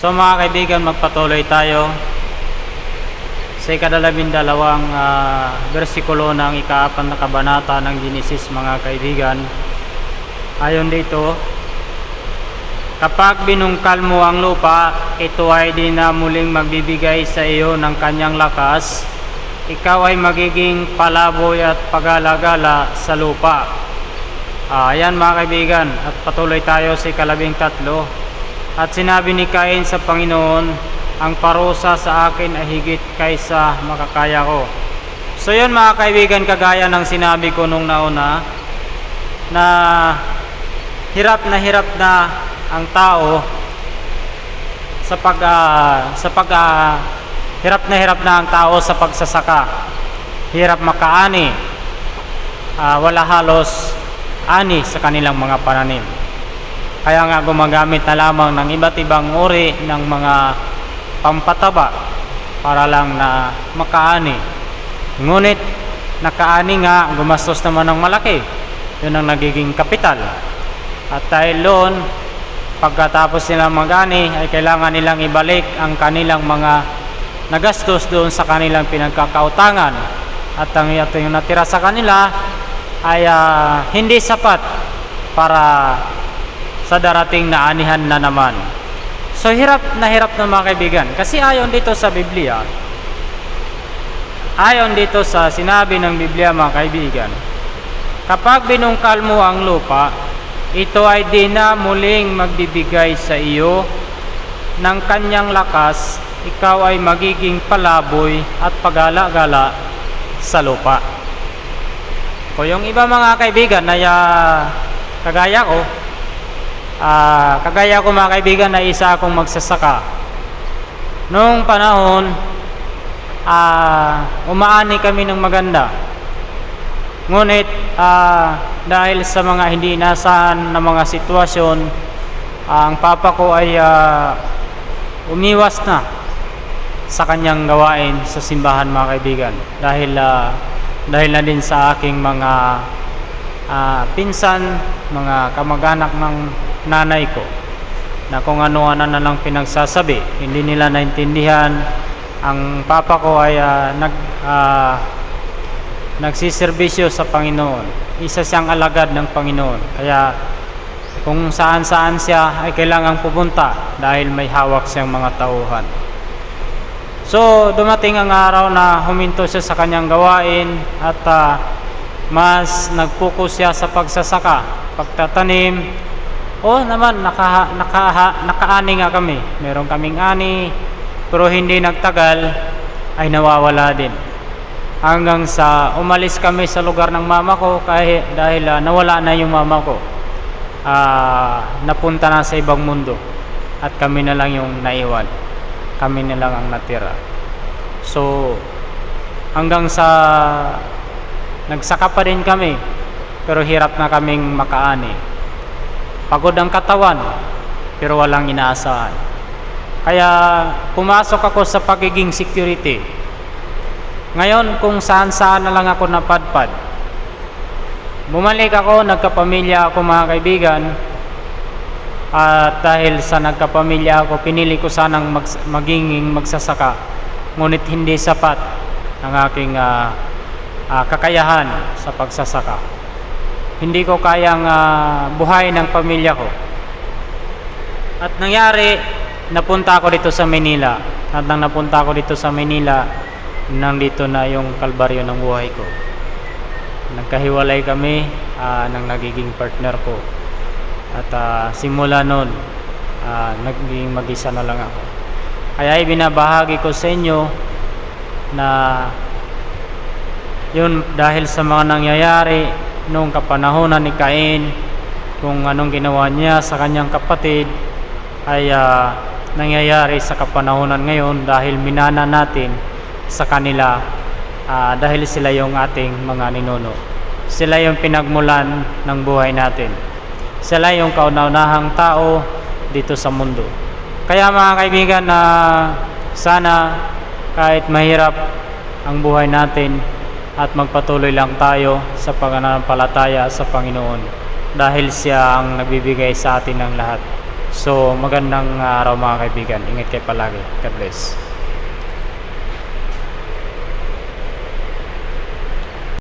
So mga kaibigan, magpatuloy tayo sa ika-12 bersikulo ng ika-4 na kabanata ng Genesis mga kaibigan. Ayon dito, kapag binungkal mo ang lupa, ito ay di na muling magbibigay sa iyo ng kanyang lakas. Ikaw ay magiging palaboy at pagala-gala sa lupa. Ayan mga kaibigan, at patuloy tayo sa ika-13. At sinabi ni Cain sa Panginoon, ang parusa sa akin ay higit kaysa makakaya ko. So yun mga kaibigan, kagaya ng sinabi ko nung nauna, na hirap na ang tao hirap na ang tao sa pagsasaka. Hirap makaani. Wala halos ani sa kanilang mga pananim. Kaya nga gumagamit na lamang ng iba't ibang uri ng mga pampataba para lang na makaani. Ngunit nakaani nga, gumastos naman ng malaki. Yun ang nagiging kapital. At dahil doon, pagkatapos nilang mag-ani, ay kailangan nilang ibalik ang kanilang mga nagastos doon sa kanilang pinagkakautangan. At ang yung natira sa kanila ay hindi sapat para sa darating na anihan na naman. So hirap na mga kaibigan. Kasi ayon dito sa Biblia, ayon dito sa sinabi ng Biblia mga kaibigan, kapag binungkal mo ang lupa, ito ay di na muling magbibigay sa iyo ng kanyang lakas. Ikaw ay magiging palaboy at pagala-gala sa lupa. O yung iba mga kaibigan na kagaya ko mga kaibigan, na isa akong magsasaka. Noong panahon, umaani kami ng maganda. Ngunit dahil sa mga hindi inasahan na mga sitwasyon, ang papa ko ay umiwas na sa kanyang gawain sa simbahan mga kaibigan. Dahil na din sa aking mga pinsan, mga kamag-anak ng nanay ko, na kung ano-ano na lang pinagsasabi, hindi nila naintindihan. Ang papa ko ay nagsiservisyo sa Panginoon. Isa siyang alagad ng Panginoon. Kaya kung saan-saan siya ay kailangang pupunta dahil may hawak siyang mga tauhan. So dumating ang araw na huminto siya sa kanyang gawain at mas nag-focus siya sa pagsasaka, pagtatanim. Naman nakaani nga kami. Meron kaming ani, pero hindi nagtagal ay nawawala din. Hanggang sa umalis kami sa lugar ng mama ko dahil nawala na yung mama ko. Napunta na sa ibang mundo at kami na lang yung naiwan. Kami na lang ang natira. So hanggang sa nagsaka pa din kami, pero hirap na kaming makaani. Pagod ang katawan, pero walang inaasahan. Kaya pumasok ako sa pagiging security. Ngayon, kung saan-saan na lang ako napadpad. Bumalik ako, nagkapamilya ako mga kaibigan. At dahil sa nagkapamilya ako, pinili ko sanang maging magsasaka. Ngunit hindi sapat ang aking kakayahan sa pagsasaka. Hindi ko kayang buhay ng pamilya ko. At nangyari, napunta ako dito sa Manila. At nang napunta ako dito sa Manila, nandito na yung kalbaryo ng buhay ko. Nagkahiwalay kami ng nagiging partner ko. At simula noon, naging mag-isa na lang ako. Kaya ibinabahagi ko sa inyo na yun, dahil sa mga nangyayari noong kapanahonan ni Cain, kung anong ginawa niya sa kanyang kapatid, ay nangyayari sa kapanahonan ngayon dahil minana natin sa kanila, dahil sila yung ating mga ninuno. Sila yung pinagmulan ng buhay natin. Sila yung kauna-unahang tao dito sa mundo. Kaya mga kaibigan, sana kahit mahirap ang buhay natin, at magpatuloy lang tayo sa pananampalataya sa Panginoon dahil siya ang nagbibigay sa atin ng lahat. So magandang araw mga kaibigan, ingat kayo palagi, God bless.